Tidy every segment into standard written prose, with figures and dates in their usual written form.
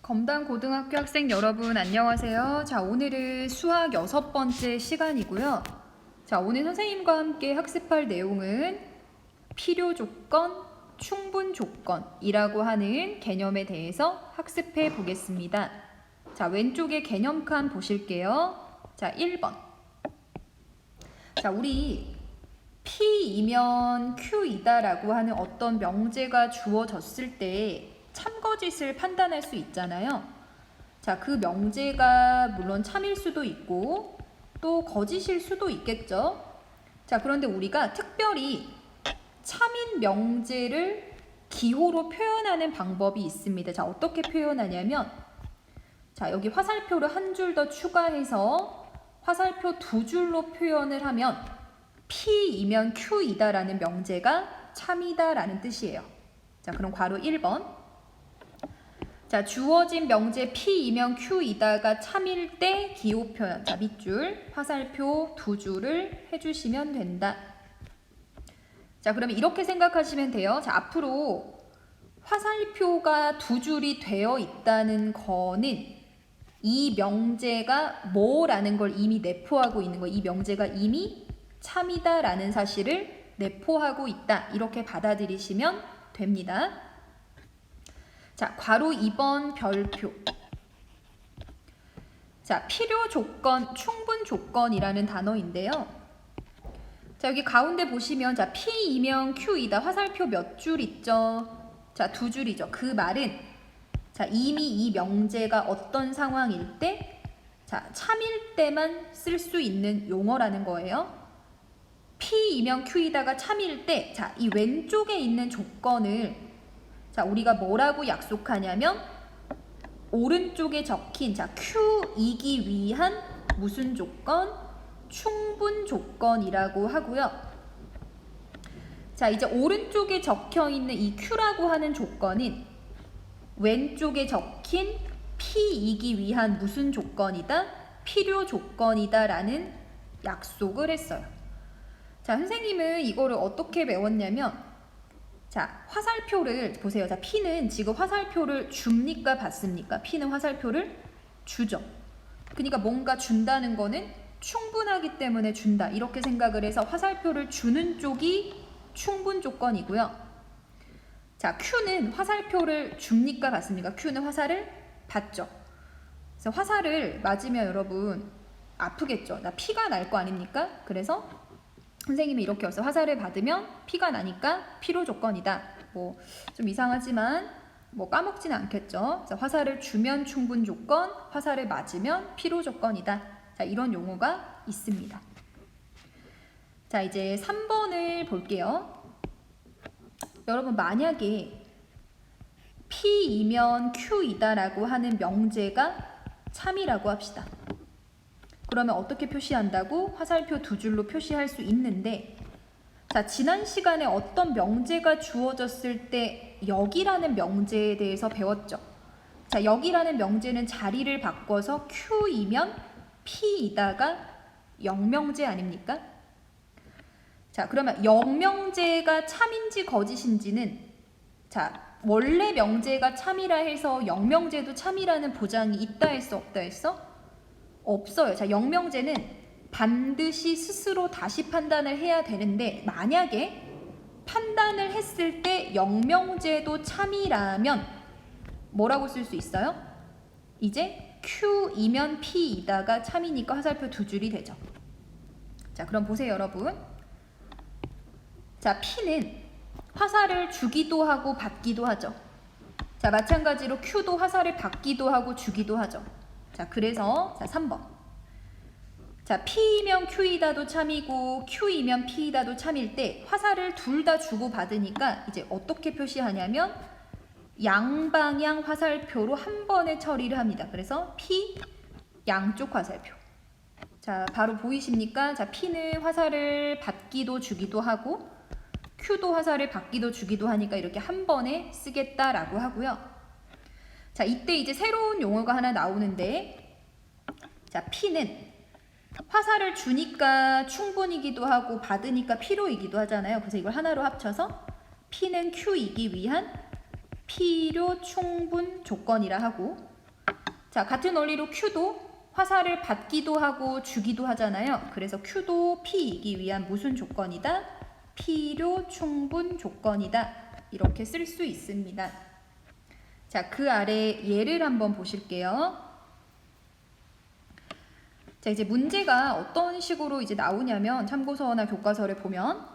검단 고등학교 학생 여러분 안녕하세요. 자, 오늘은 수학 6번째 시간이고요. 자, 오늘 선생님과 함께 학습할 내용은 필요 조건, 충분 조건이라고 하는 개념에 대해서 학습해 보겠습니다. 자, 왼쪽에 개념칸 보실게요. 자, 1번. 자, 우리 P이면 Q이다 라고 하는 어떤 명제가 주어졌을 때 참거짓을 판단할 수 있잖아요. 자, 그 명제가 물론 참일 수도 있고 또 거짓일 수도 있겠죠. 자, 그런데 우리가 특별히 참인 명제를 기호로 표현하는 방법이 있습니다. 자, 어떻게 표현하냐면, 자, 여기 화살표를 한 줄 더 추가해서 화살표 2줄로 표현을 하면 P이면 Q이다 라는 명제가 참이다 라는 뜻이에요. 자, 그럼 괄호 1번. 자, 주어진 명제 P이면 Q이다가 참일 때 기호 표현. 자, 밑줄 화살표 2줄을 해주시면 된다. 자, 그러면 이렇게 생각하시면 돼요. 자, 앞으로 화살표가 2줄이 되어 있다는 거는 이 명제가 뭐라는 걸 이미 내포하고 있는 거예요. 이 명제가 이미 참이다 라는 사실을 내포하고 있다. 이렇게 받아들이시면 됩니다. 자, 괄호 2번 별표. 자, 필요 조건, 충분 조건이라는 단어인데요. 자, 여기 가운데 보시면, 자, P이면 Q이다. 화살표 몇 줄 있죠? 자, 2줄이죠. 그 말은, 자, 이미 이 명제가 어떤 상황일 때, 자, 참일 때만 쓸 수 있는 용어라는 거예요. P이면 Q이다가 참일 때, 자, 이 왼쪽에 있는 조건을, 자, 우리가 뭐라고 약속하냐면 오른쪽에 적힌, 자, Q이기 위한 무슨 조건? 충분 조건이라고 하고요. 자, 이제 오른쪽에 적혀 있는 이 Q라고 하는 조건은 왼쪽에 적힌 P이기 위한 무슨 조건이다? 필요 조건이다 라는 약속을 했어요. 자, 선생님은 이거를 어떻게 배웠냐면, 자, 화살표를 보세요. 자, P는 지금 화살표를 줍니까 받습니까? P는 화살표를 주죠. 그러니까 뭔가 준다는 거는 충분하기 때문에 준다. 이렇게 생각을 해서 화살표를 주는 쪽이 충분 조건이고요. 자, Q는 화살표를 줍니까 받습니까? Q는 화살을 받죠. 그래서 화살을 맞으면 여러분 아프겠죠. 나 피가 날 거 아닙니까? 그래서 선생님이 이렇게 해서 화살을 받으면 피가 나니까 필요 조건이다. 뭐 좀 이상하지만 뭐 까먹지는 않겠죠. 그래서 화살을 주면 충분 조건, 화살을 맞으면 필요 조건이다. 자, 이런 용어가 있습니다. 자, 이제 3번을 볼게요. 여러분, 만약에 P이면 Q이다라고 하는 명제가 참이라고 합시다. 그러면 어떻게 표시한다고? 화살표 2줄로 표시할 수 있는데, 자, 지난 시간에 어떤 명제가 주어졌을 때 여기라는 명제에 대해서 배웠죠. 자, 여기라는 명제는 자리를 바꿔서 Q이면 P이다가 영명제 아닙니까? 자, 그러면 영명제가 참인지 거짓인지는, 자, 원래 명제가 참이라 해서 영명제도 참이라는 보장이 있다 했어, 없다 했어? 없어요. 자, 영명제는 반드시 스스로 다시 판단을 해야 되는데, 만약에 판단을 했을 때 영명제도 참이라면 뭐라고 쓸 수 있어요? 이제 Q이면 P이다가 참이니까 화살표 2줄이 되죠. 자, 그럼 보세요, 여러분. 자, P는 화살을 주기도 하고 받기도 하죠. 자, 마찬가지로 Q도 화살을 받기도 하고 주기도 하죠. 자, 그래서 자, 3번. 자, P이면 Q이다도 참이고 Q이면 P이다도 참일 때 화살을 둘 다 주고 받으니까 이제 어떻게 표시하냐면 양방향 화살표로 한 번에 처리를 합니다. 그래서 P 양쪽 화살표. 자, 바로 보이십니까? 자, P는 화살을 받기도 주기도 하고 Q도 화살을 받기도 주기도 하니까 이렇게 한 번에 쓰겠다라고 하고요. 자, 이때 이제 새로운 용어가 하나 나오는데, 자, P는 화살을 주니까 충분이기도 하고 받으니까 필요이기도 하잖아요. 그래서 이걸 하나로 합쳐서 P는 Q이기 위한 필요 충분 조건이라 하고, 자, 같은 원리로 Q도 화살을 받기도 하고 주기도 하잖아요. 그래서 Q도 P이기 위한 무슨 조건이다? 필요 충분 조건이다. 이렇게 쓸 수 있습니다. 자, 그 아래 예를 한번 보실게요. 자, 이제 문제가 어떤 식으로 이제 나오냐면 참고서나 교과서를 보면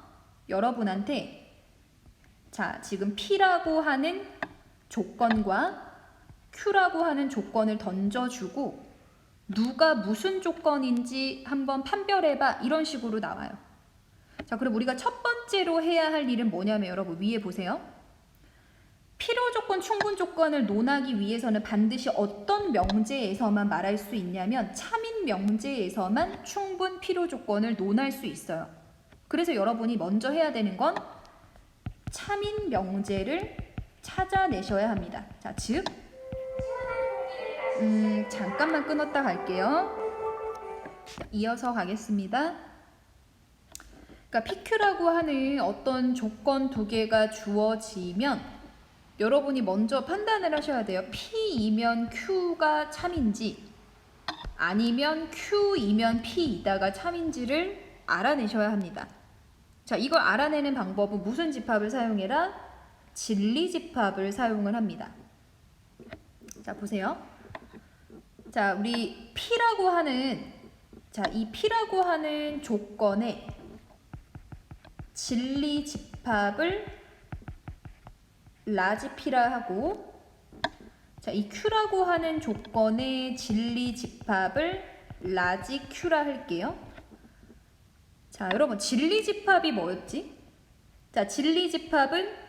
여러분한테 자, 지금 P라고 하는 조건과 Q라고 하는 조건을 던져주고 누가 무슨 조건인지 한번 판별해봐 이런 식으로 나와요. 자, 그럼 우리가 첫 번째로 해야 할 일은 뭐냐면 여러분 위에 보세요. 필요 조건, 충분 조건을 논하기 위해서는 반드시 어떤 명제에서만 말할 수 있냐면 참인 명제에서만 충분 필요 조건을 논할 수 있어요. 그래서 여러분이 먼저 해야 되는 건 참인 명제를 찾아내셔야 합니다. 자, 즉 잠깐만 끊었다 갈게요. 이어서 가겠습니다. 그러니까 PQ라고 하는 어떤 조건 두 개가 주어지면 여러분이 먼저 판단을 하셔야 돼요. P이면 Q가 참인지 아니면 Q이면 P이다가 참인지를 알아내셔야 합니다. 자, 이걸 알아내는 방법은 무슨 집합을 사용해라? 진리집합을 사용을 합니다. 자, 보세요. 자, 우리 P라고 하는 이 P라고 하는 조건에 진리집합을 라지 P라 하고 자, 이 Q라고 하는 조건의 진리집합을 라지 Q라 할게요. 자, 여러분 진리집합이 뭐였지? 자, 진리집합은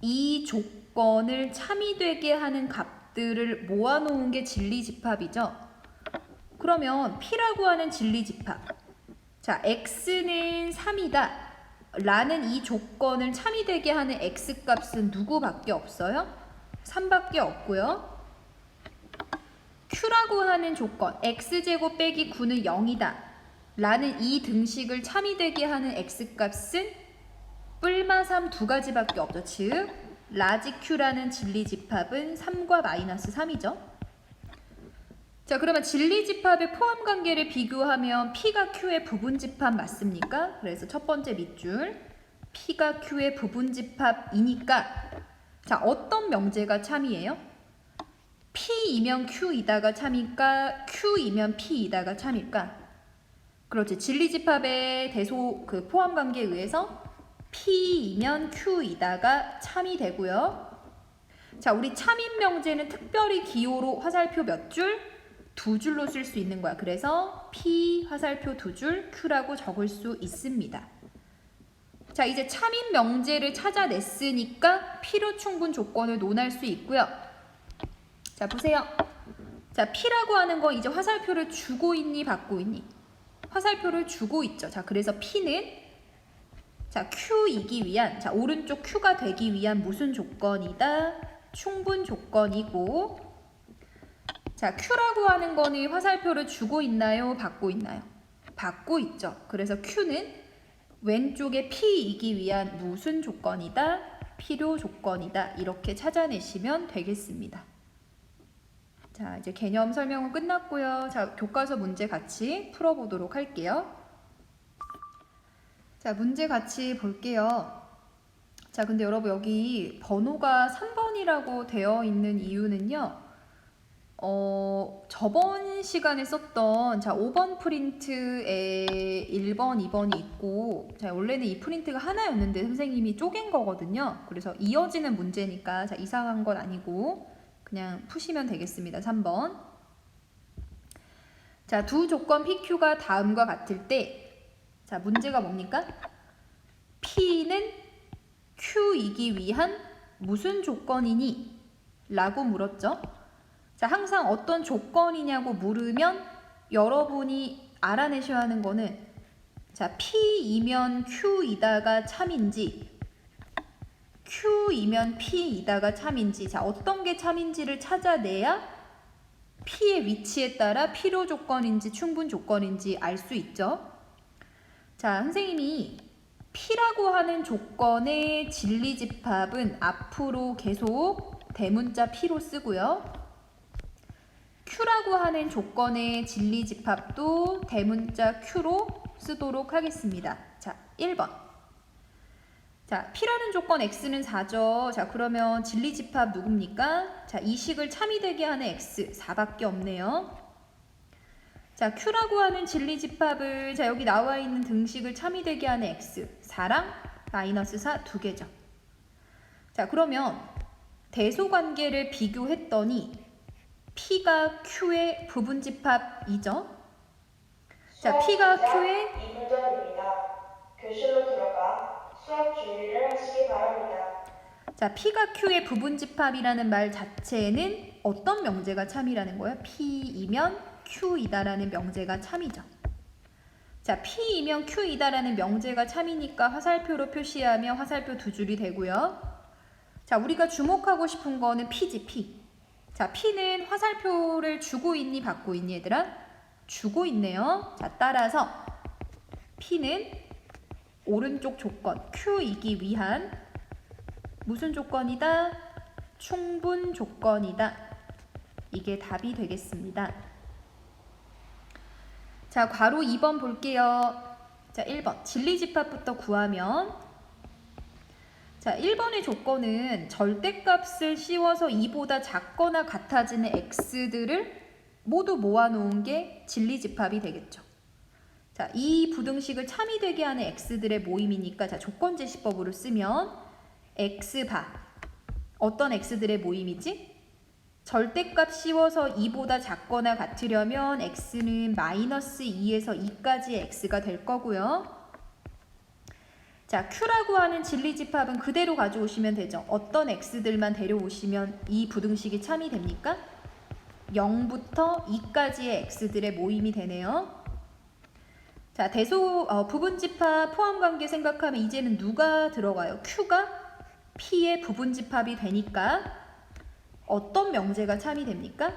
이 조건을 참이되게 하는 값들을 모아놓은 게 진리집합이죠. 그러면 P라고 하는 진리집합 자, X는 3이다 라는 이 조건을 참이되게 하는 X값은 누구밖에 없어요? 3밖에 없고요. Q라고 하는 조건 X제곱 빼기 9는 0이다 라는 이 등식을 참이되게 하는 X값은 뿔마 3 두 가지밖에 없죠. 즉 라지 Q라는 진리집합은 3과 마이너스 3이죠. 자, 그러면 진리집합의 포함관계를 비교하면 P가 Q의 부분집합 맞습니까? 그래서 첫 번째 밑줄 P가 Q의 부분집합이니까 자, 어떤 명제가 참이에요? P이면 Q이다가 참일까? Q이면 P이다가 참일까? 그렇지. 진리집합의 그 포함관계에 의해서 P이면 Q이다가 참이 되고요. 자, 우리 참인 명제는 특별히 기호로 화살표 몇 줄? 두 줄로 쓸 수 있는 거야. 그래서 P 화살표 두 줄 Q라고 적을 수 있습니다. 자, 이제 참인 명제를 찾아냈으니까 필요 충분 조건을 논할 수 있고요. 자, 보세요. 자, P라고 하는 거 이제 화살표를 주고 있니 받고 있니? 화살표를 주고 있죠. 자, 그래서 P는 자, Q이기 위한 자, 오른쪽 Q가 되기 위한 무슨 조건이다? 충분 조건이고 자, Q라고 하는 거는 화살표를 주고 있나요? 받고 있나요? 받고 있죠. 그래서 Q는 왼쪽에 P이기 위한 무슨 조건이다? 필요 조건이다. 이렇게 찾아내시면 되겠습니다. 자, 이제 개념 설명은 끝났고요. 자, 교과서 문제 같이 풀어보도록 할게요. 자, 문제 같이 볼게요. 자, 근데 여러분 여기 번호가 3번이라고 되어 있는 이유는요. 저번 시간에 썼던 자 5번 프린트에 1번, 2번이 있고 자 원래는 이 프린트가 하나였는데 선생님이 쪼갠 거거든요. 그래서 이어지는 문제니까 자 이상한 건 아니고 그냥 푸시면 되겠습니다. 3번 자 두 조건 PQ가 다음과 같을 때 자 문제가 뭡니까? P는 Q이기 위한 무슨 조건이니? 라고 물었죠. 자, 항상 어떤 조건이냐고 물으면 여러분이 알아내셔야 하는 거는 자, P이면 Q이다가 참인지 Q이면 P이다가 참인지 자, 어떤 게 참인지를 찾아내야 P의 위치에 따라 필요 조건인지 충분 조건인지 알 수 있죠. 자, 선생님이 P라고 하는 조건의 진리집합은 앞으로 계속 대문자 P로 쓰고요. Q라고 하는 조건의 진리집합도 대문자 Q로 쓰도록 하겠습니다. 자, 1번. 자, P라는 조건 X는 4죠. 자, 그러면 진리집합 누굽니까? 자, 이 식을 참이 되게 하는 X 4밖에 없네요. 자, Q라고 하는 진리집합을 자, 여기 나와 있는 등식을 참이 되게 하는 X 4랑 마이너스 4 두 개죠. 자, 그러면 대소관계를 비교했더니 P가 Q의 부분집합이죠. 자, P가 Q의 2분전입니다. 교실로 들어가 수학 준비를 하시기 바랍니다. 자, P가 Q의 부분집합이라는 말 자체는 어떤 명제가 참이라는 거예요? P이면 Q이다라는 명제가 참이죠. 자, P이면 Q이다라는 명제가 참이니까 화살표로 표시하면 화살표 두 줄이 되고요. 자, 우리가 주목하고 싶은 거는 P지, P. 자, P는 화살표를 주고 있니, 받고 있니, 얘들아? 주고 있네요. 자, 따라서 P는 오른쪽 조건, Q이기 위한 무슨 조건이다? 충분 조건이다. 이게 답이 되겠습니다. 자, 괄호 2번 볼게요. 자, 1번. 진리집합부터 구하면 자, 1번의 조건은 절대값을 씌워서 2보다 작거나 같아지는 x들을 모두 모아놓은 게 진리집합이 되겠죠. 자, 이 부등식을 참이 되게 하는 x들의 모임이니까 자, 조건제시법으로 쓰면 x바 어떤 x들의 모임이지? 절대값 씌워서 2보다 작거나 같으려면 x는 마이너스 2에서 2까지의 x가 될 거고요. 자, Q라고 하는 진리집합은 그대로 가져오시면 되죠. 어떤 x들만 데려오시면 이 부등식이 참이 됩니까? 0부터 2까지의 x들의 모임이 되네요. 자, 부분집합 포함관계 생각하면 이제는 누가 들어가요? Q가 P의 부분집합이 되니까 어떤 명제가 참이 됩니까?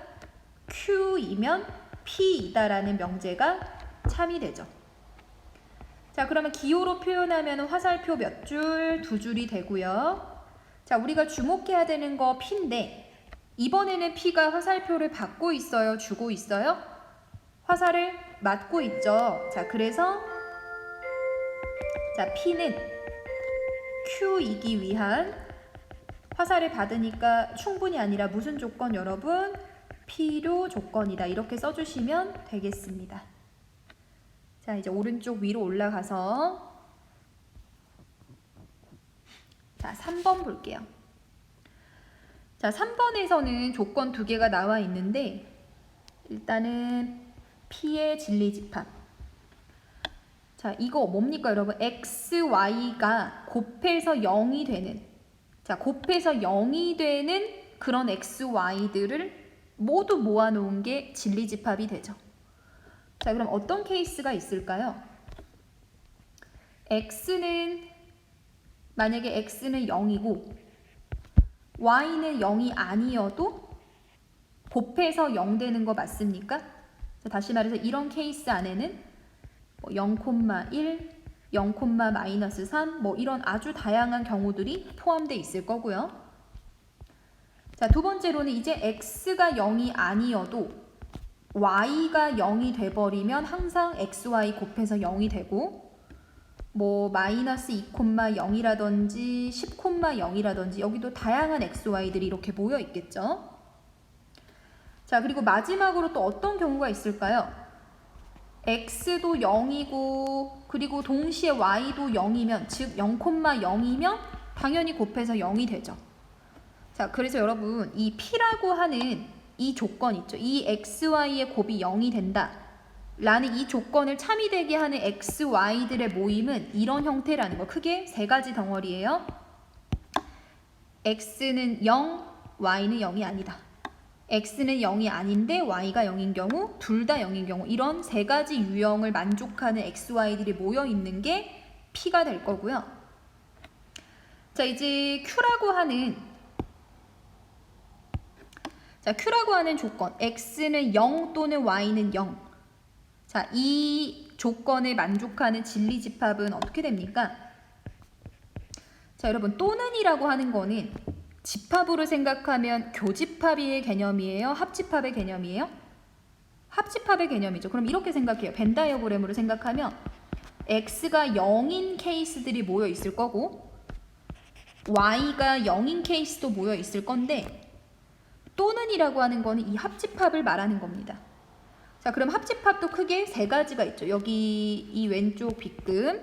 Q이면 P이다라는 명제가 참이 되죠. 자, 그러면 기호로 표현하면 화살표 몇 줄? 두 줄이 되고요. 자, 우리가 주목해야 되는 거 P인데 이번에는 P가 화살표를 받고 있어요? 주고 있어요? 화살을 맞고 있죠. 자, 그래서 자, P는 Q이기 위한 화살을 받으니까 충분이 아니라 무슨 조건 여러분? 필요 조건이다. 이렇게 써주시면 되겠습니다. 자, 이제 오른쪽 위로 올라가서 자, 3번 볼게요. 자, 3번에서는 조건 두 개가 나와 있는데 일단은 P의 진리집합. 자, 이거 뭡니까 여러분? x, y가 곱해서 0이 되는 자, 곱해서 0이 되는 그런 x, y들을 모두 모아놓은 게 진리집합이 되죠. 자, 그럼 어떤 케이스가 있을까요? 만약에 x는 0이고 y는 0이 아니어도 곱해서 0 되는 거 맞습니까? 자, 다시 말해서 이런 케이스 안에는 0,1, 0,-3 뭐 이런 아주 다양한 경우들이 포함되어 있을 거고요. 자, 두 번째로는 이제 x가 0이 아니어도 y가 0이 돼버리면 항상 xy 곱해서 0이 되고 뭐 마이너스 2,0이라든지 10,0이라든지 여기도 다양한 xy들이 이렇게 모여 있겠죠. 자, 그리고 마지막으로 또 어떤 경우가 있을까요? x도 0이고 그리고 동시에 y도 0이면 즉 0,0이면 당연히 곱해서 0이 되죠. 자, 그래서 여러분 이 P라고 하는 이 조건 있죠. 이 xy의 곱이 0이 된다 라는 이 조건을 참이 되게 하는 xy들의 모임은 이런 형태라는 거. 크게 세 가지 덩어리예요. x는 0, y는 0이 아니다. x는 0이 아닌데 y가 0인 경우, 둘 다 0인 경우 이런 세 가지 유형을 만족하는 xy들이 모여 있는 게 P가 될 거고요. 자, 이제 Q라고 하는 조건 x는 0 또는 y는 0. 자, 이 조건을 만족하는 진리집합은 어떻게 됩니까? 자, 여러분 또는이라고 하는 거는 집합으로 생각하면 교집합의 개념이에요? 합집합의 개념이에요? 합집합의 개념이죠. 그럼 이렇게 생각해요. 벤 다이어그램으로 생각하면 x가 0인 케이스들이 모여 있을 거고 y가 0인 케이스도 모여 있을 건데 또는이라고 하는 거는 이 합집합을 말하는 겁니다. 자, 그럼 합집합도 크게 세 가지가 있죠. 여기 이 왼쪽 빗금,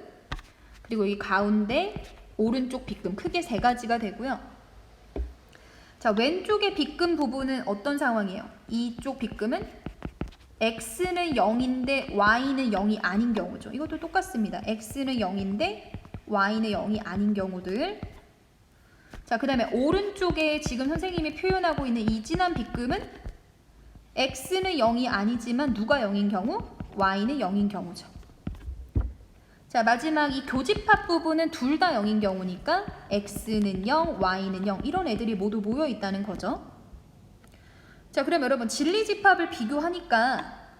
그리고 이 가운데 오른쪽 빗금, 크게 세 가지가 되고요. 자, 왼쪽의 빗금 부분은 어떤 상황이에요? 이쪽 빗금은 x는 0인데 y는 0이 아닌 경우죠. 이것도 똑같습니다. x는 0인데 y는 0이 아닌 경우들. 자, 그 다음에 오른쪽에 지금 선생님이 표현하고 있는 이 진한 빗금은 x는 0이 아니지만 누가 0인 경우? y는 0인 경우죠. 자, 마지막 이 교집합 부분은 둘 다 0인 경우니까 x는 0, y는 0 이런 애들이 모두 모여 있다는 거죠. 자, 그럼 여러분 진리집합을 비교하니까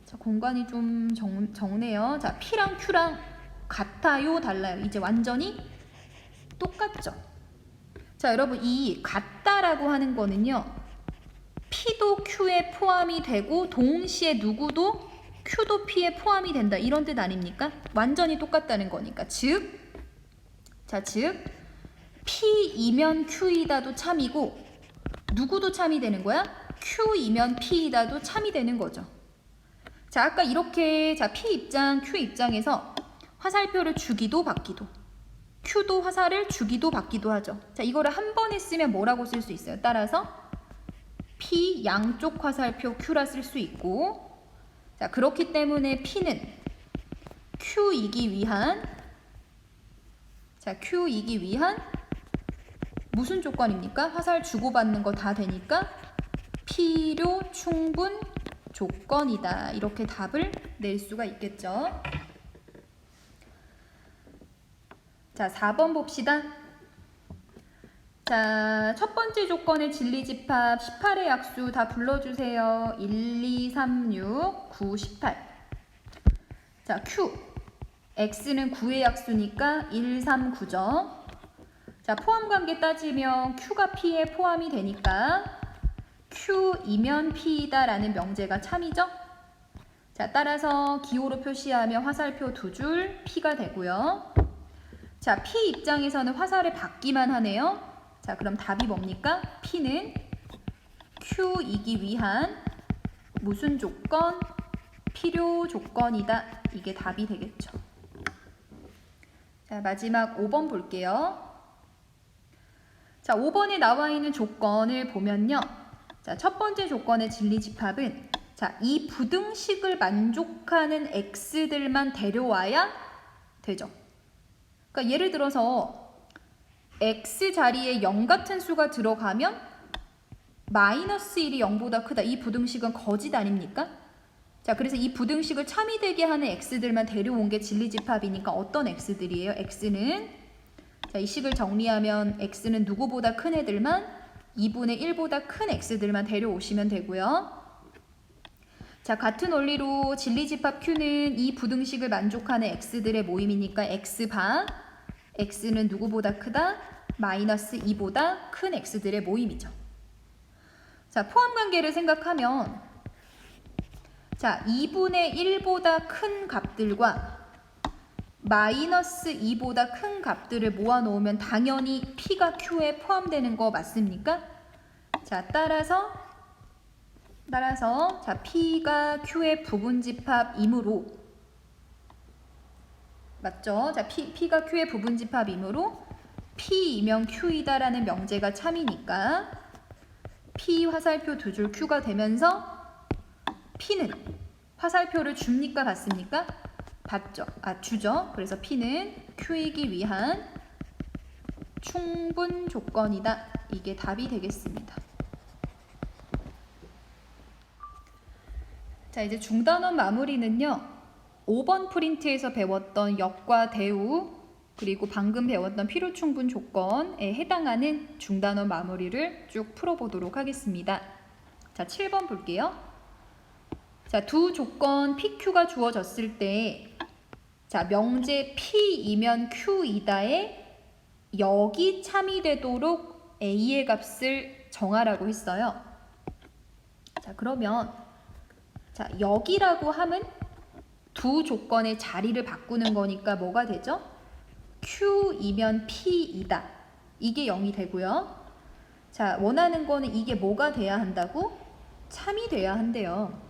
자, 공간이 좀 적네요. 자, P랑 Q랑 같아요, 달라요? 이제 완전히 똑같죠. 자, 여러분 이 같다라고 하는 거는요. P도 Q에 포함이 되고 동시에 누구도 Q도 P에 포함이 된다. 이런 뜻 아닙니까? 완전히 똑같다는 거니까. 즉 P이면 Q이다도 참이고 누구도 참이 되는 거야? Q이면 P이다도 참이 되는 거죠. 자, 아까 이렇게 자 P 입장, Q 입장에서 화살표를 주기도 받기도 Q도 화살을 주기도 받기도 하죠. 자, 이거를 한 번에 쓰면 뭐라고 쓸 수 있어요? 따라서 P 양쪽 화살표 Q라 쓸 수 있고 자, 그렇기 때문에 P는 Q이기 위한 무슨 조건입니까? 화살 주고받는 거 다 되니까 필요 충분 조건이다. 이렇게 답을 낼 수가 있겠죠. 자, 4번 봅시다. 자, 첫 번째 조건의 진리집합 18의 약수 다 불러주세요. 1, 2, 3, 6, 9, 18. 자, Q. X는 9의 약수니까 1, 3, 9죠. 자, 포함관계 따지면 Q가 P에 포함이 되니까 Q이면 P이다 라는 명제가 참이죠. 자, 따라서 기호로 표시하면 화살표 두 줄 P가 되고요. 자, P 입장에서는 화살을 받기만 하네요. 자, 그럼 답이 뭡니까? P는 Q이기 위한 무슨 조건? 필요 조건이다. 이게 답이 되겠죠. 자, 마지막 5번 볼게요. 자, 5번에 나와 있는 조건을 보면요. 자, 첫 번째 조건의 진리집합은 자, 이 부등식을 만족하는 x들만 데려와야 되죠. 그러니까 예를 들어서 x 자리에 0 같은 수가 들어가면 마이너스 1이 0보다 크다. 이 부등식은 거짓 아닙니까? 자, 그래서 이 부등식을 참이 되게 하는 x들만 데려온 게 진리집합이니까 어떤 x들이에요? x는 자, 이 식을 정리하면 x는 누구보다 큰 애들만 2분의 1보다 큰 x들만 데려오시면 되고요. 자, 같은 원리로 진리집합 Q는 이 부등식을 만족하는 x들의 모임이니까 x바 x는 누구보다 크다? 마이너스 2보다 큰 x들의 모임이죠. 자, 포함관계를 생각하면 자, 2분의 1보다 큰 값들과 마이너스 2보다 큰 값들을 모아놓으면 당연히 P가 Q에 포함되는 거 맞습니까? 자, 따라서 자, P가 Q의 부분집합이므로 맞죠? 자, P가 Q의 부분집합이므로 P이면 Q이다라는 명제가 참이니까 P 화살표 두 줄 Q가 되면서 P는 화살표를 줍니까? 받습니까? 받죠. 주죠. 그래서 P는 Q이기 위한 충분 조건이다. 이게 답이 되겠습니다. 자, 이제 중단원 마무리는요. 5번 프린트에서 배웠던 역과 대우 그리고 방금 배웠던 필요 충분 조건에 해당하는 중단원 마무리를 쭉 풀어보도록 하겠습니다. 자, 7번 볼게요. 자, 두 조건 PQ가 주어졌을 때 자, 명제 P이면 Q이다에 역이 참이 되도록 a의 값을 정하라고 했어요. 자, 그러면 자, 여기라고 함은 두 조건의 자리를 바꾸는 거니까 뭐가 되죠? Q이면 P이다. 이게 0이 되고요. 자, 원하는 거는 이게 뭐가 돼야 한다고? 참이 돼야 한대요.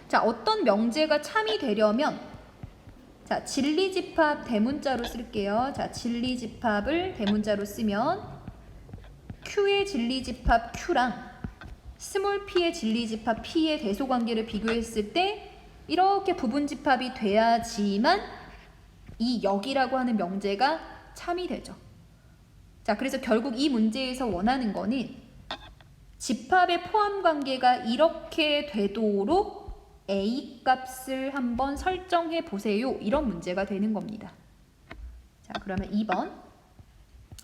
자, 어떤 명제가 참이 되려면 자, 진리집합 대문자로 쓸게요. 자, 진리집합을 대문자로 쓰면 Q의 진리집합 Q랑 스몰 p의 진리집합 p의 대소관계를 비교했을 때 이렇게 부분집합이 돼야지만 이 역이라고 하는 명제가 참이 되죠. 자, 그래서 결국 이 문제에서 원하는 거는 집합의 포함관계가 이렇게 되도록 a 값을 한번 설정해 보세요. 이런 문제가 되는 겁니다. 자, 그러면 2번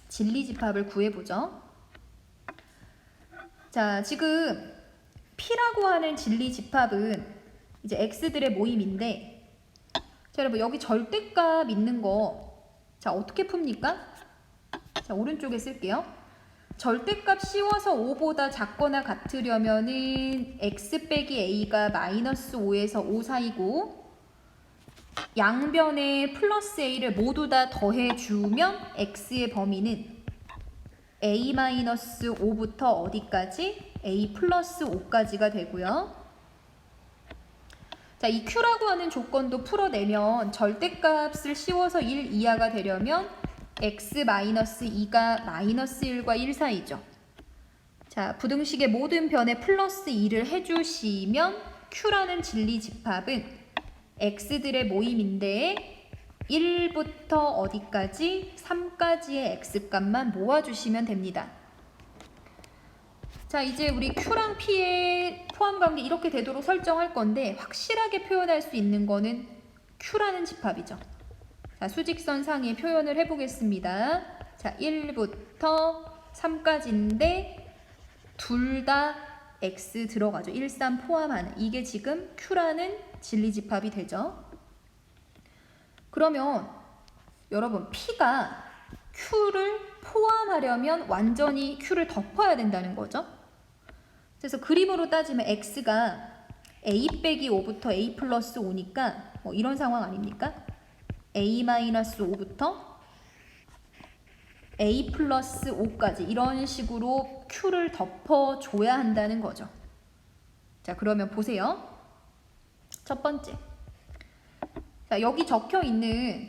진리집합을 구해보죠. 자, 지금 P라고 하는 진리집합은 이제 X들의 모임인데, 자, 여러분 여기 절대값 있는 거, 자, 어떻게 풉니까? 자, 오른쪽에 쓸게요. 절대값 씌워서 5보다 작거나 같으려면은 X 빼기 A가 마이너스 5에서 5 사이고, 양변에 플러스 A를 모두 다 더해주면 X의 범위는 A-5부터 어디까지? A 플러스 5까지가 되고요. 자, 이 Q라고 하는 조건도 풀어내면 절대값을 씌워서 1 이하가 되려면 X-2가 마이너스 1과 1 사이죠. 자, 부등식의 모든 변에 플러스 2를 해주시면 Q라는 진리집합은 X들의 모임인데 1부터 어디까지? 3까지의 X값만 모아주시면 됩니다. 자, 이제 우리 Q랑 P의 포함관계 이렇게 되도록 설정할 건데 확실하게 표현할 수 있는 거는 Q라는 집합이죠. 자, 수직선 상에 표현을 해보겠습니다. 자, 1부터 3까지인데 둘 다 X 들어가죠. 1, 3 포함하는. 이게 지금 Q라는 진리집합이 되죠. 그러면 여러분 P가 Q를 포함하려면 완전히 Q를 덮어야 된다는 거죠. 그래서 그림으로 따지면 X가 A 빼기 5부터 A 플러스 5니까 뭐 이런 상황 아닙니까? A 마이너스 5부터 A 플러스 5까지 이런 식으로 Q를 덮어줘야 한다는 거죠. 자, 그러면 보세요. 첫 번째. 자, 여기 적혀 있는,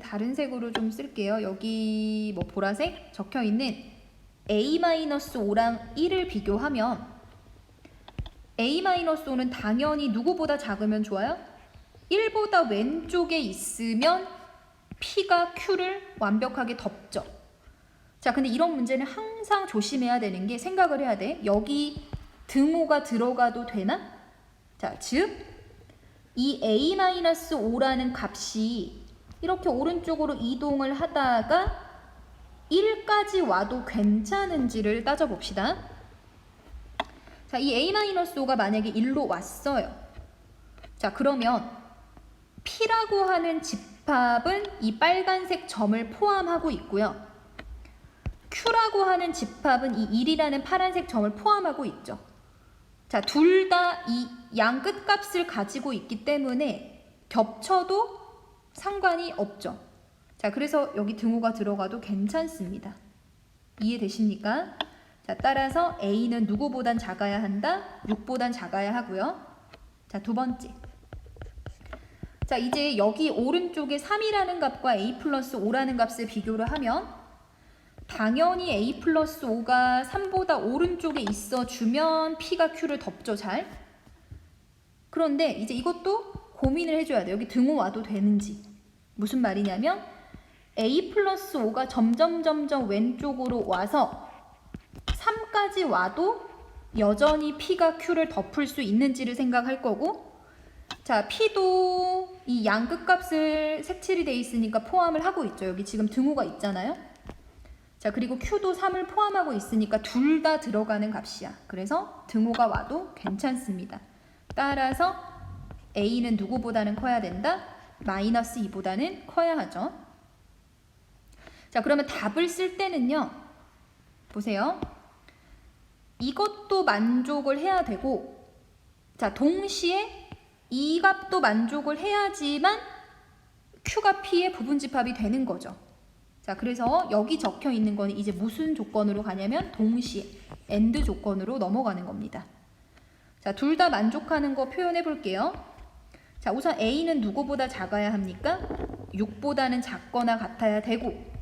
다른 색으로 좀 쓸게요. 여기 뭐 보라색 적혀 있는 A-5랑 1을 비교하면 A-5는 당연히 누구보다 작으면 좋아요? 1보다 왼쪽에 있으면 P가 Q를 완벽하게 덮죠. 자, 근데 이런 문제는 항상 조심해야 되는 게 생각을 해야 돼. 여기 등호가 들어가도 되나? 자, 즉 이 A-5라는 값이 이렇게 오른쪽으로 이동을 하다가 1까지 와도 괜찮은지를 따져봅시다. 자, 이 A-5가 만약에 1로 왔어요. 자, 그러면 P라고 하는 집합은 이 빨간색 점을 포함하고 있고요. Q라고 하는 집합은 이 1이라는 파란색 점을 포함하고 있죠. 자, 둘 다 이 양 끝값을 가지고 있기 때문에 겹쳐도 상관이 없죠. 자, 그래서 여기 등호가 들어가도 괜찮습니다. 이해되십니까? 자, 따라서 A는 누구보단 작아야 한다? 6보단 작아야 하고요. 자, 두 번째. 자, 이제 여기 오른쪽에 3이라는 값과 A 플러스 5라는 값을 비교를 하면 당연히 A 플러스 5가 3보다 오른쪽에 있어주면 P가 Q를 덮죠, 잘. 그런데 이제 이것도 고민을 해줘야 돼요. 여기 등호 와도 되는지. 무슨 말이냐면 A 플러스 5가 점점 왼쪽으로 와서 3까지 와도 여전히 P가 Q를 덮을 수 있는지를 생각할 거고, 자, P도 이 양 끝값을 색칠이 돼 있으니까 포함을 하고 있죠. 여기 지금 등호가 있잖아요. 자, 그리고 Q도 3을 포함하고 있으니까 둘 다 들어가는 값이야. 그래서 등호가 와도 괜찮습니다. 따라서 A는 누구보다는 커야 된다? 마이너스 2보다는 커야 하죠. 자, 그러면 답을 쓸 때는요. 보세요. 이것도 만족을 해야 되고, 자, 동시에 이 값도 만족을 해야지만 Q가 P의 부분집합이 되는 거죠. 자, 그래서 여기 적혀 있는 거는 이제 무슨 조건으로 가냐면 동시에 AND 조건으로 넘어가는 겁니다. 자, 둘 다 만족하는 거 표현해 볼게요. 자, 우선 A는 누구보다 작아야 합니까? 6보다는 작거나 같아야 되고,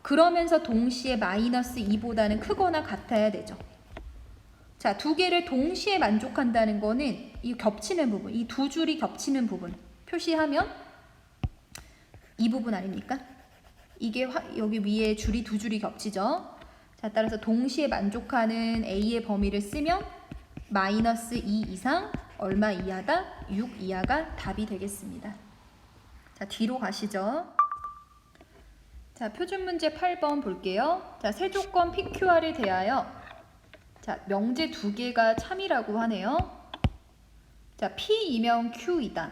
그러면서 동시에 마이너스 2보다는 크거나 같아야 되죠. 자, 두 개를 동시에 만족한다는 거는 이 겹치는 부분, 이 두 줄이 겹치는 부분 표시하면 이 부분 아닙니까? 이게 여기 위에 줄이 두 줄이 겹치죠. 자, 따라서 동시에 만족하는 A의 범위를 쓰면 마이너스 2 이상 얼마 이하다? 6 이하가 답이 되겠습니다. 자, 뒤로 가시죠. 자, 표준 문제 8번 볼게요. 자, 세 조건 PQR에 대하여 자, 명제 두 개가 참이라고 하네요. 자, P이면 Q이다.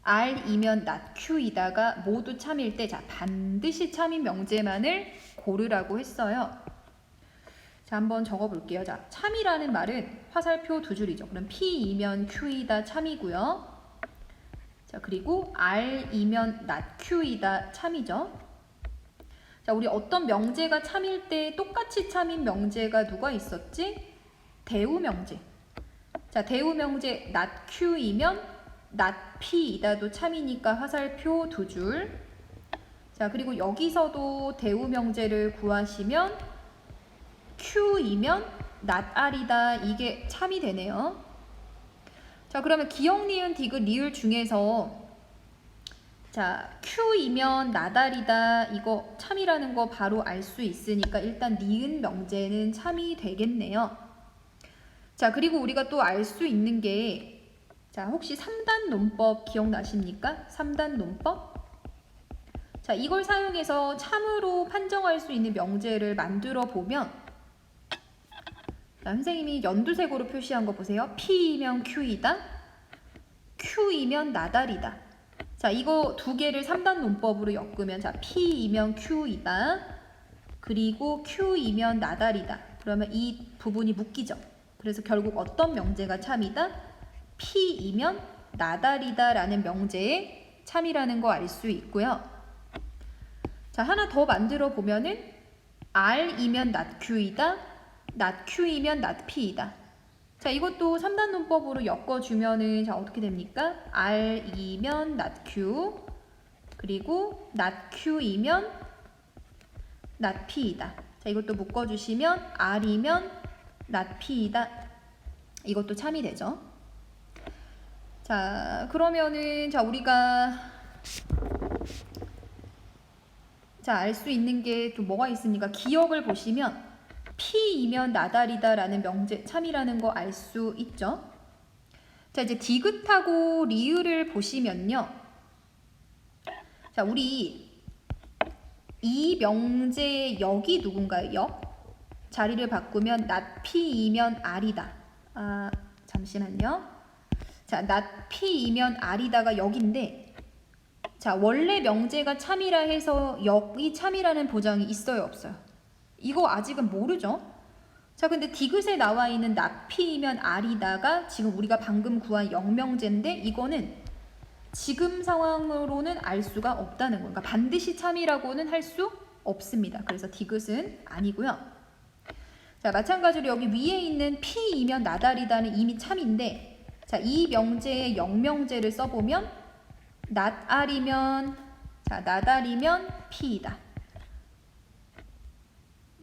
R이면 not Q이다가 모두 참일 때, 자, 반드시 참인 명제만을 고르라고 했어요. 자, 한번 적어볼게요. 자, 참이라는 말은 화살표 두 줄이죠. 그럼 P이면 Q이다 참이고요. 자, 그리고 R이면 not Q이다 참이죠. 자, 우리 어떤 명제가 참일 때 똑같이 참인 명제가 누가 있었지? 대우 명제. 자, 대우 명제 not Q이면 not P이다도 참이니까 화살표 두 줄. 자, 그리고 여기서도 대우 명제를 구하시면 Q이면 not R이다. 이게 참이 되네요. 자, 그러면 기역, 니은, 디귿, 리을 중에서 자, Q이면 나달이다. 이거 참이라는 거 바로 알 수 있으니까 일단 니은 명제는 참이 되겠네요. 자, 그리고 우리가 또 알 수 있는 게, 자, 혹시 3단 논법 기억나십니까? 3단 논법? 자, 이걸 사용해서 참으로 판정할 수 있는 명제를 만들어 보면, 자, 선생님이 연두색으로 표시한 거 보세요. P이면 Q이다. Q이면 나달이다. 자, 이거 두 개를 3단 논법으로 엮으면, 자, P이면 Q이다. 그리고 Q이면 나달이다. 그러면 이 부분이 묶이죠. 그래서 결국 어떤 명제가 참이다? P이면 나달이다 라는 명제의 참이라는 거 알 수 있고요. 자, 하나 더 만들어 보면은 R이면 not Q이다. not Q이면 not P이다. 자, 이것도 3단 논법으로 엮어주면은, 자, 어떻게 됩니까? R이면 not Q, 그리고 not Q이면 not P이다. 자, 이것도 묶어주시면 R이면 not P이다. 이것도 참이 되죠. 자, 그러면은, 자, 우리가 자, 알 수 있는 게 좀 뭐가 있습니까? 기억을 보시면 P이면 나달이다 라는 명제 참이라는 거 알 수 있죠. 자, 이제 디귿하고 리을을 보시면요. 자, 우리 이 명제의 역이 누군가요? 역? 자리를 바꾸면 not P이면 R이다. 아, 잠시만요. 자, not P이면 R이다가 역인데, 자, 원래 명제가 참이라 해서 역이 참이라는 보장이 있어요, 없어요? 이거 아직은 모르죠? 자, 근데 디귿에 나와 있는 not P이면 R이다가 지금 우리가 방금 구한 역명제인데, 이거는 지금 상황으로는 알 수가 없다는 거예요. 그러니까 반드시 참이라고는 할 수 없습니다. 그래서 디귿은 아니고요. 자, 마찬가지로 여기 위에 있는 P이면 나달이다는 이미 참인데, 자, 이 명제의 역명제를 써보면 not R이면, 자, 나달이면 P이다.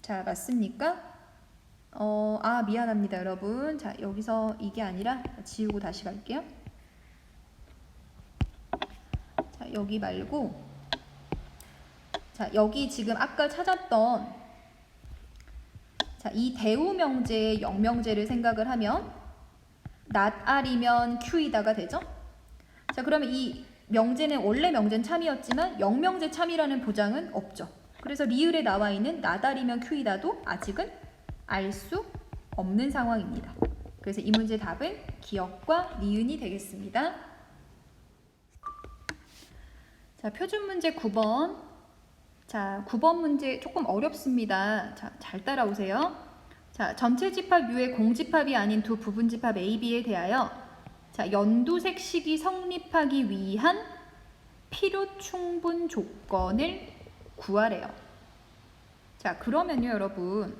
자, 맞습니까? 아, 미안합니다, 여러분. 자, 여기서 이게 아니라 지우고 다시 갈게요. 자, 여기 말고, 자, 여기 지금 아까 찾았던, 자, 이 대우 명제의 역명제를 생각을 하면 not R이면 Q이다가 되죠? 자, 그러면 이 명제는 원래 명제는 참이었지만 역명제 참이라는 보장은 없죠. 그래서 리을에 나와 있는 나달이면 Q이다도 아직은 알 수 없는 상황입니다. 그래서 이 문제 답은 기역과 니은이 되겠습니다. 자, 표준 문제 9번. 자, 9번 문제 조금 어렵습니다. 자, 잘 따라오세요. 자, 전체 집합 U의 공집합이 아닌 두 부분집합 A, B에 대하여 자, 연두색 식이 성립하기 위한 필요 충분 조건을 구하래요. 자, 그러면요, 여러분.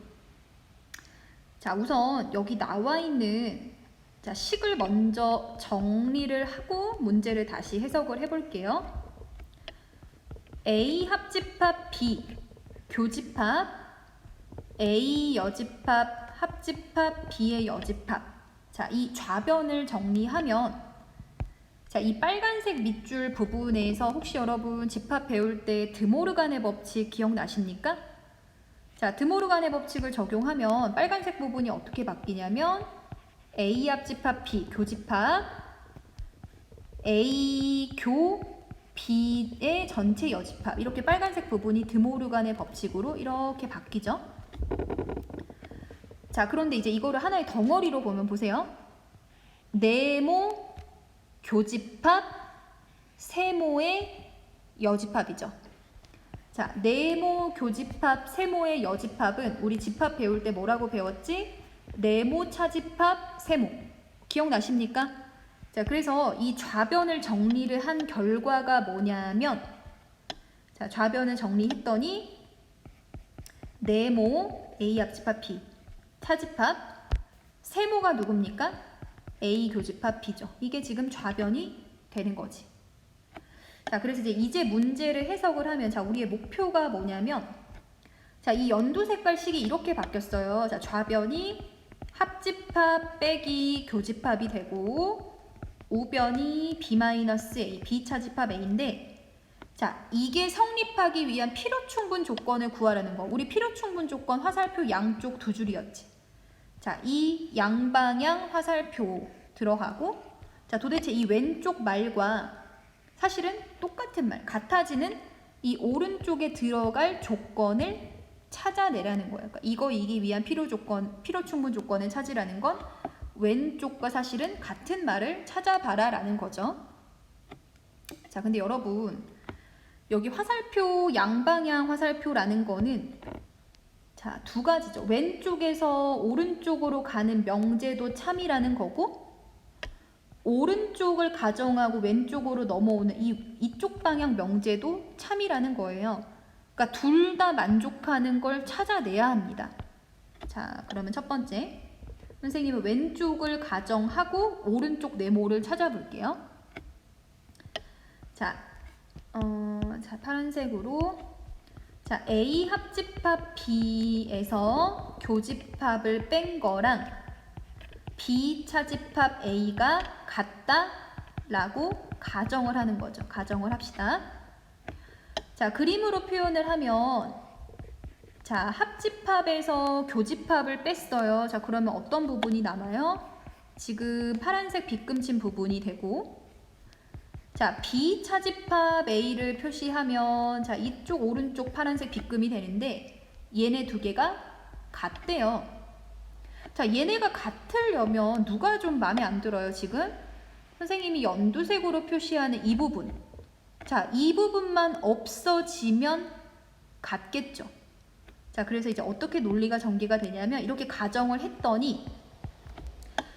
자, 우선 여기 나와 있는 자, 식을 먼저 정리를 하고 문제를 다시 해석을 해볼게요. A 합집합 B 교집합 A 여집합 합집합 B의 여집합. 자, 이 좌변을 정리하면 자, 이 빨간색 밑줄 부분에서 혹시 여러분 집합 배울 때 드모르간의 법칙 기억나십니까? 자, 드모르간의 법칙을 적용하면 빨간색 부분이 어떻게 바뀌냐면 A 합집합 B 교집합 A 교 B의 전체 여집합, 이렇게 빨간색 부분이 드모르간의 법칙으로 이렇게 바뀌죠. 자, 그런데 이제 이거를 하나의 덩어리로 보면 보세요. 네모 교집합 세모의 여집합이죠. 자, 네모 교집합 세모의 여집합은 우리 집합 배울 때 뭐라고 배웠지? 네모 차집합 세모. 기억나십니까? 자, 그래서 이 좌변을 정리를 한 결과가 뭐냐면 자, 좌변을 정리했더니 네모 A 합집합 B 차집합 세모가 누굽니까? A 교집합 B죠. 이게 지금 좌변이 되는 거지. 자, 그래서 이제 문제를 해석을 하면 자, 우리의 목표가 뭐냐면 자, 이 연두 색깔 식이 이렇게 바뀌었어요. 자, 좌변이 합집합 빼기 교집합이 되고 우변이 B-A, B차집합 A인데 자, 이게 성립하기 위한 필요충분 조건을 구하라는 거. 우리 필요충분 조건 화살표 양쪽 두 줄이었지. 자, 이 양방향 화살표 들어가고 자, 도대체 이 왼쪽 말과 사실은 똑같은 말, 같아지는 이 오른쪽에 들어갈 조건을 찾아내라는 거예요. 그러니까 이기 위한 필요충분 조건을 찾으라는 건 왼쪽과 사실은 같은 말을 찾아봐라 라는 거죠. 자, 근데 여러분 여기 화살표 양방향 화살표라는 거는 자, 두 가지죠. 왼쪽에서 오른쪽으로 가는 명제도 참이라는 거고 오른쪽을 가정하고 왼쪽으로 넘어오는 이쪽 방향 명제도 참이라는 거예요. 그러니까 둘 다 만족하는 걸 찾아내야 합니다. 자, 그러면 첫 번째 선생님은 왼쪽을 가정하고 오른쪽 네모를 찾아볼게요. 자, 자, 파란색으로 자, A 합집합 B에서 교집합을 뺀 거랑 B 차집합 A가 같다 라고 가정을 하는 거죠. 가정을 합시다. 자, 그림으로 표현을 하면 자, 합집합에서 교집합을 뺐어요. 자, 그러면 어떤 부분이 남아요? 지금 파란색 빗금친 부분이 되고 자, B 차집합 A를 표시하면 자, 이쪽 오른쪽 파란색 빗금이 되는데 얘네 두 개가 같대요. 자, 얘네가 같으려면 누가 좀 마음에 안 들어요, 지금? 선생님이 연두색으로 표시하는 이 부분. 자, 이 부분만 없어지면 같겠죠. 자, 그래서 이제 어떻게 논리가 전개가 되냐면 이렇게 가정을 했더니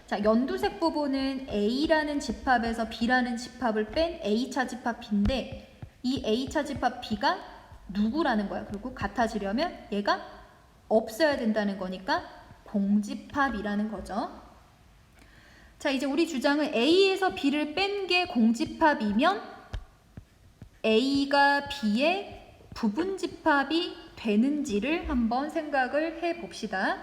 자, 연두색 부분은 A라는 집합에서 B라는 집합을 뺀 A차 집합 B인데 이 A차 집합 B가 누구라는 거야. 그리고 같아지려면 얘가 없어야 된다는 거니까 공집합이라는 거죠. 자, 이제 우리 주장은 A에서 B를 뺀 게 공집합이면 A가 B의 부분집합이 되는지를 한번 생각을 해 봅시다.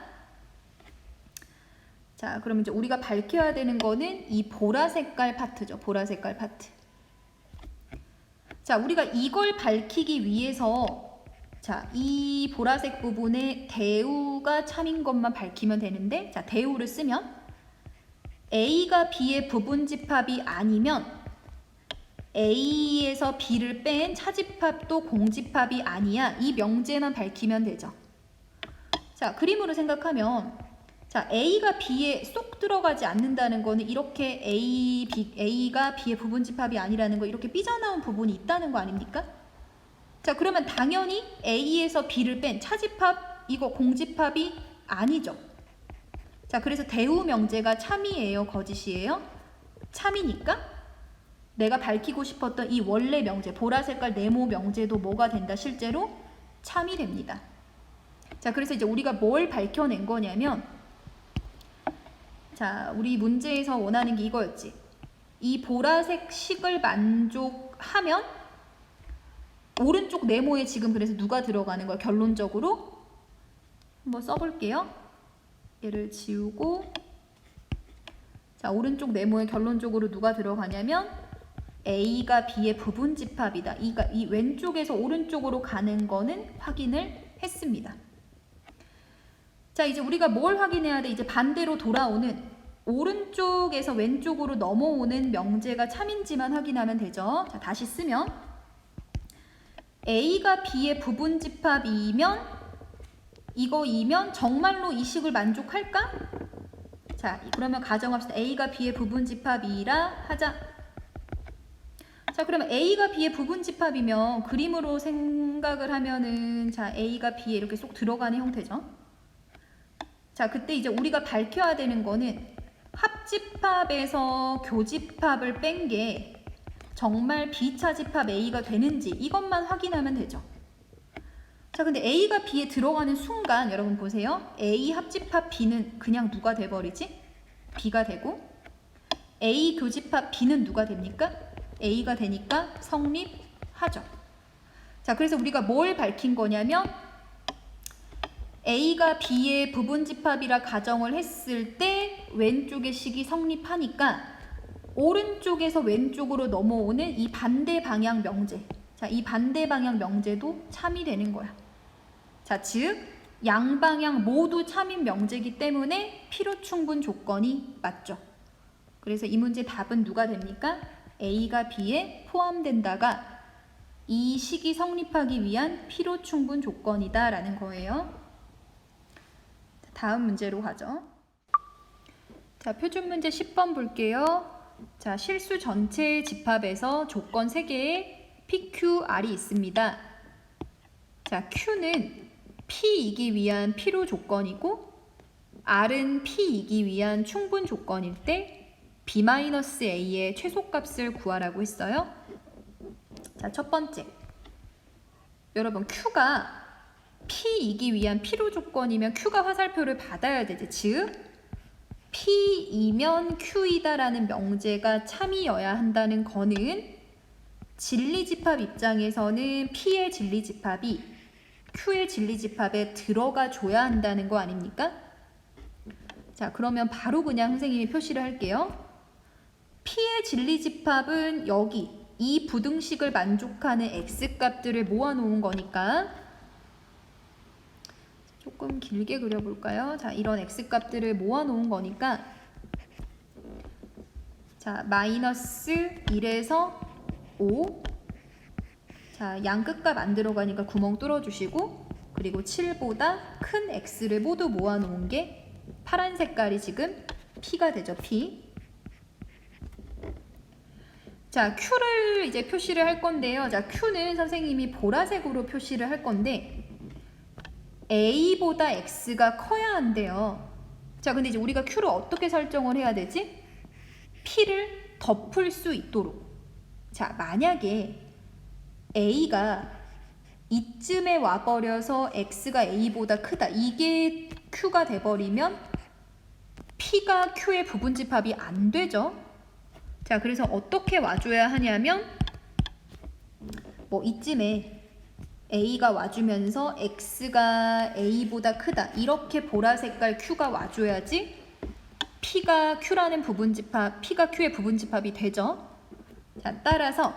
자, 그럼 이제 우리가 밝혀야 되는 거는 이 보라 색깔 파트죠. 보라 색깔 파트. 자, 우리가 이걸 밝히기 위해서 자, 이 보라색 부분에 대우가 참인 것만 밝히면 되는데 자, 대우를 쓰면 A가 B의 부분집합이 아니면 A에서 B를 뺀 차집합도 공집합이 아니야. 이 명제만 밝히면 되죠. 자, 그림으로 생각하면 자, A가 B에 쏙 들어가지 않는다는 거는 이렇게 A가 B의 부분집합이 아니라는 거 이렇게 삐져나온 부분이 있다는 거 아닙니까? 자, 그러면 당연히 A에서 B를 뺀 차집합, 이거 공집합이 아니죠. 자, 그래서 대우 명제가 참이에요, 거짓이에요? 참이니까 내가 밝히고 싶었던 이 원래 명제, 보라 색깔 네모 명제도 뭐가 된다? 실제로 참이 됩니다. 자, 그래서 이제 우리가 뭘 밝혀낸 거냐면, 자, 우리 문제에서 원하는 게 이거였지. 이 보라색 식을 만족하면 오른쪽 네모에 지금 그래서 누가 들어가는 거야? 결론적으로 한번 써볼게요. 얘를 지우고, 자, 오른쪽 네모에 결론적으로 누가 들어가냐면 A가 B의 부분집합이다. 이 왼쪽에서 오른쪽으로 가는 거는 확인을 했습니다. 자, 이제 우리가 뭘 확인해야 돼? 이제 반대로 돌아오는 오른쪽에서 왼쪽으로 넘어오는 명제가 참인지만 확인하면 되죠. 자, 다시 쓰면 A가 B의 부분집합이면 이거이면 정말로 이 식을 만족할까? 자, 그러면 가정합시다. A가 B의 부분집합이라 하자. 자, 그러면 A가 B의 부분집합이면 그림으로 생각을 하면은, 자, A가 B에 이렇게 쏙 들어가는 형태죠. 자, 그때 이제 우리가 밝혀야 되는 거는 합집합에서 교집합을 뺀 게 정말 B차집합 A가 되는지 이것만 확인하면 되죠. 자, 근데 A가 B에 들어가는 순간 여러분 보세요. A 합집합 B는 그냥 누가 돼버리지? B가 되고, A 교집합 B는 누가 됩니까? A가 되니까 성립하죠. 자, 그래서 우리가 뭘 밝힌 거냐면 A가 B의 부분집합이라 가정을 했을 때 왼쪽의 식이 성립하니까 오른쪽에서 왼쪽으로 넘어오는 이 반대 방향 명제, 자, 이 반대 방향 명제도 참이 되는 거야. 자, 즉 양방향 모두 참인 명제이기 때문에 필요충분 조건이 맞죠. 그래서 이 문제 답은 누가 됩니까? A가 B에 포함된다가 이 식이 성립하기 위한 필요충분 조건이다 라는 거예요. 다음 문제로 가죠. 자, 표준 문제 10번 볼게요. 자, 실수 전체 집합에서 조건 3개의 PQR이 있습니다. 자, Q는 P이기 위한 필요 조건이고 R은 P이기 위한 충분 조건일 때 B-A의 최소값을 구하라고 했어요. 자, 첫 번째. 여러분, Q가 P이기 위한 필요 조건이면 Q가 화살표를 받아야 되지. 즉, P이면 Q이다라는 명제가 참이어야 한다는 거는 진리집합 입장에서는 P의 진리집합이 Q의 진리집합에 들어가 줘야 한다는 거 아닙니까? 자, 그러면 바로 그냥 선생님이 표시를 할게요. P의 진리집합은 여기 이 부등식을 만족하는 X값들을 모아놓은 거니까 조금 길게 그려볼까요? 자, 이런 X값들을 모아놓은 거니까, 자, 마이너스 1에서 5, 자, 양 끝값 안 들어가니까 구멍 뚫어주시고, 그리고 7보다 큰 X를 모두 모아놓은 게 파란 색깔이 지금 P가 되죠. P. 자, Q를 이제 표시를 할 건데요. 자, Q는 선생님이 보라색으로 표시를 할 건데 A보다 X가 커야 한대요. 자, 근데 이제 우리가 Q를 어떻게 설정을 해야 되지? P를 덮을 수 있도록. 자, 만약에 A가 이쯤에 와버려서 X가 A보다 크다. 이게 Q가 돼버리면 P가 Q의 부분집합이 안 되죠. 자, 그래서 어떻게 와줘야 하냐면 뭐 이쯤에 A가 와주면서 X가 A보다 크다. 이렇게 보라색깔 Q가 와줘야지 P가 Q라는 부분집합, P가 Q의 부분집합이 되죠. 자, 따라서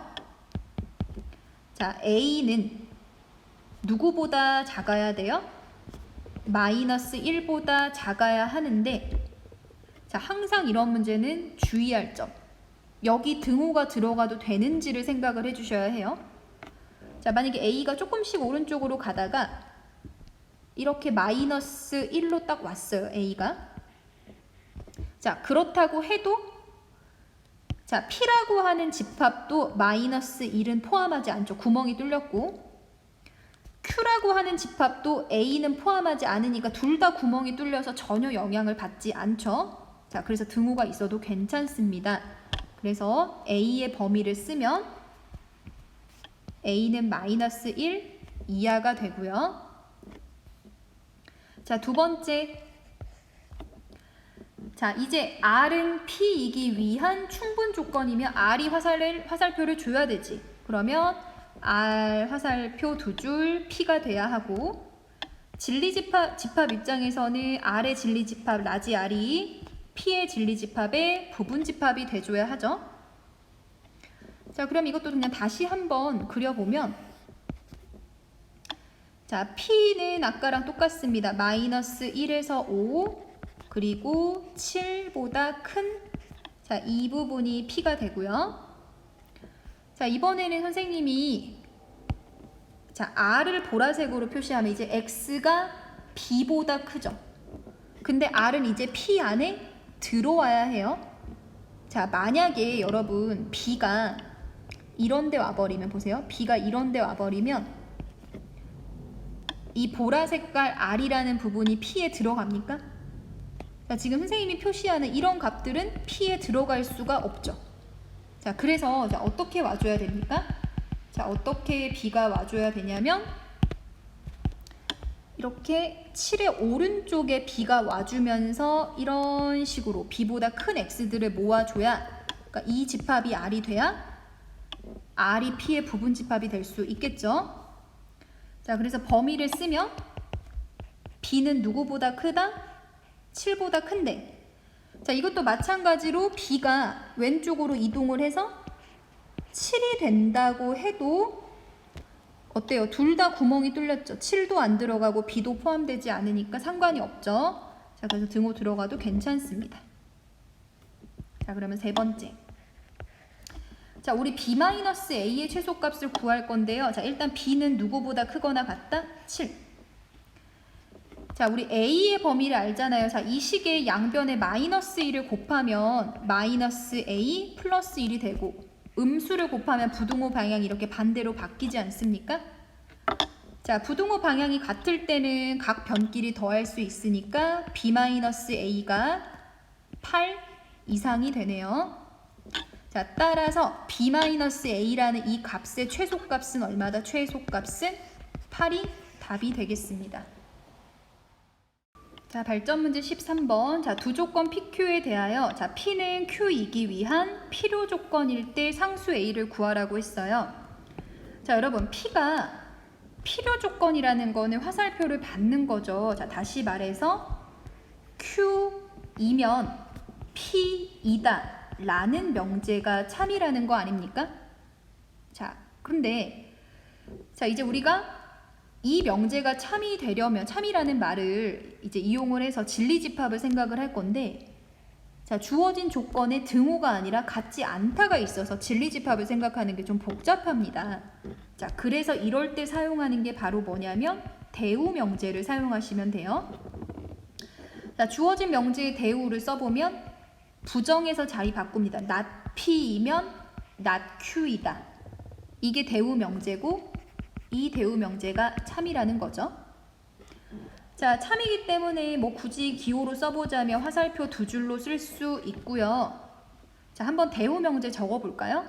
자, A는 누구보다 작아야 돼요? 마이너스 1보다 작아야 하는데, 자, 항상 이런 문제는 주의할 점. 여기 등호가 들어가도 되는지를 생각을 해주셔야 해요. 자, 만약에 A가 조금씩 오른쪽으로 가다가 이렇게 마이너스 1로 딱 왔어요. A가. 자, 그렇다고 해도 자, P라고 하는 집합도 마이너스 1은 포함하지 않죠. 구멍이 뚫렸고. Q라고 하는 집합도 A는 포함하지 않으니까 둘 다 구멍이 뚫려서 전혀 영향을 받지 않죠. 자, 그래서 등호가 있어도 괜찮습니다. 그래서 A의 범위를 쓰면 A는 -1 이하가 되고요. 자, 두 번째. 자, 이제 R은 P이기 위한 충분 조건이며 R이 화살표를 줘야 되지. 그러면 R 화살표 두 줄 P가 돼야 하고, 진리집합 입장에서는 R의 진리집합 라지 R이 P의 진리집합의 부분집합이 돼줘야 하죠. 자, 그럼 이것도 그냥 다시 한번 그려보면, 자, P는 아까랑 똑같습니다. -1에서 5 그리고 7보다 큰, 자, 이 부분이 P가 되고요. 자, 이번에는 선생님이 자, R을 보라색으로 표시하면 이제 X가 B보다 크죠. 근데 R은 이제 P 안에 들어와야 해요. 자, 만약에 여러분 B가 이런 데 와버리면, 보세요. B가 이런 데 와버리면 이 보라색깔 R이라는 부분이 P에 들어갑니까? 자, 지금 선생님이 표시하는 이런 값들은 P에 들어갈 수가 없죠. 자, 그래서 자, 어떻게 와줘야 됩니까? 자, 어떻게 B가 와줘야 되냐면 이렇게 7의 오른쪽에 B가 와주면서 이런 식으로 B보다 큰 X들을 모아줘야, 그러니까 이 집합이 R이 돼야 R이 P의 부분 집합이 될 수 있겠죠. 자, 그래서 범위를 쓰면 B는 누구보다 크다? 7보다 큰데, 자, 이것도 마찬가지로 B가 왼쪽으로 이동을 해서 7이 된다고 해도 어때요? 둘 다 구멍이 뚫렸죠. 7도 안 들어가고 B도 포함되지 않으니까 상관이 없죠. 자, 그래서 등호 들어가도 괜찮습니다. 자, 그러면 세 번째. 자, 우리 B-A의 최소값을 구할 건데요. 자, 일단 B는 누구보다 크거나 같다? 7. 자, 우리 A의 범위를 알잖아요. 자, 이 식의 양변에 -1을 곱하면 -A 플러스 1이 되고, 음수를 곱하면 부등호 방향이 이렇게 반대로 바뀌지 않습니까? 자, 부등호 방향이 같을 때는 각 변끼리 더할 수 있으니까 B-A가 8 이상이 되네요. 자, 따라서 B-A라는 이 값의 최소값은 얼마다? 최소값은 8이 답이 되겠습니다. 자, 발전 문제 13번. 자, 두 조건 PQ에 대하여, 자, P는 Q이기 위한 필요 조건일 때 상수 A를 구하라고 했어요. 자, 여러분, P가 필요 조건이라는 거는 화살표를 받는 거죠. 자, 다시 말해서 Q이면 P이다 라는 명제가 참이라는 거 아닙니까? 자, 그런데 자, 이제 우리가 이 명제가 참이 되려면, 참이라는 말을 이제 이용을 해서 진리집합을 생각을 할 건데, 자, 주어진 조건에 등호가 아니라 같지 않다가 있어서 진리집합을 생각하는 게 좀 복잡합니다. 자, 그래서 이럴 때 사용하는 게 바로 뭐냐면 대우 명제를 사용하시면 돼요. 자, 주어진 명제의 대우를 써보면 부정에서 자리 바꿉니다. not P이면 not Q이다. 이게 대우 명제고, 이 대우 명제가 참이라는 거죠. 자, 참이기 때문에 뭐 굳이 기호로 써보자면 화살표 두 줄로 쓸 수 있고요. 자, 한번 대우 명제 적어볼까요?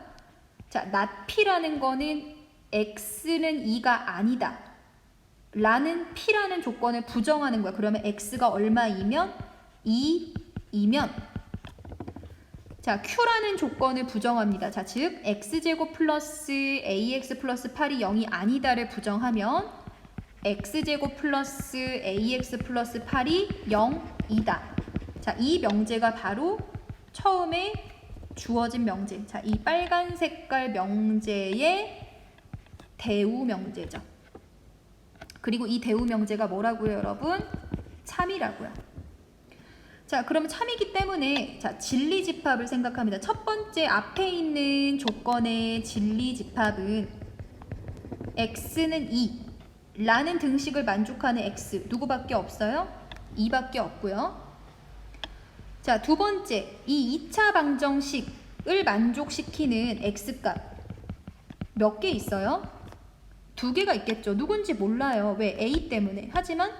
자, not P라는 거는 X는 2가 아니다 라는 P라는 조건을 부정하는 거야. 그러면 X가 얼마이면? 2이면, 자, Q라는 조건을 부정합니다. 자, 즉 X제곱 플러스 AX 플러스 8이 0이 아니다를 부정하면 X제곱 플러스 AX 플러스 8이 0이다. 자, 이 명제가 바로 처음에 주어진 명제. 자, 이 빨간 색깔 명제의 대우 명제죠. 그리고 이 대우 명제가 뭐라고요, 여러분? 참이라고요. 자, 그러면 참이기 때문에 자, 진리집합을 생각합니다. 첫 번째 앞에 있는 조건의 진리집합은 X는 2 라는 등식을 만족하는 X 누구밖에 없어요? 2밖에 없고요. 자, 두 번째, 이 2차 방정식을 만족시키는 X값 몇 개 있어요? 두 개가 있겠죠. 누군지 몰라요. 왜? A 때문에. 하지만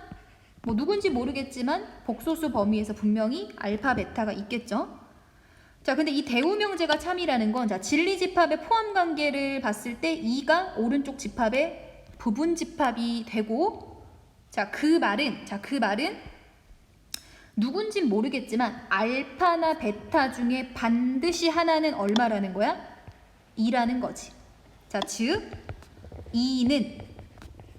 뭐 누군지 모르겠지만 복소수 범위에서 분명히 알파, 베타가 있겠죠. 자, 근데 이 대우명제가 참이라는 건, 자, 진리집합의 포함관계를 봤을 때 2가 오른쪽 집합의 부분집합이 되고, 자, 그 말은 누군진 모르겠지만 알파나 베타 중에 반드시 하나는 얼마라는 거야? 2라는 거지. 자, 즉 2는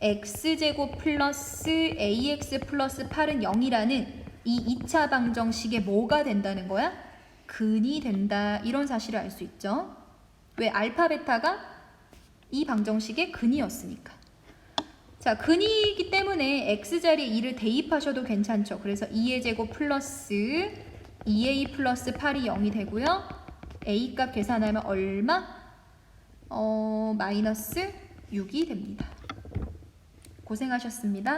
x제곱 플러스 ax 플러스 8은 0이라는 이 2차 방정식에 뭐가 된다는 거야? 근이 된다. 이런 사실을 알 수 있죠. 왜? 알파, 베타가 이 방정식의 근이었으니까. 자, 근이기 때문에 x자리에 2를 대입하셔도 괜찮죠. 그래서 2의 제곱 플러스 2a 플러스 8이 0이 되고요. a 값 계산하면 얼마? 마이너스 6이 됩니다. 고생하셨습니다.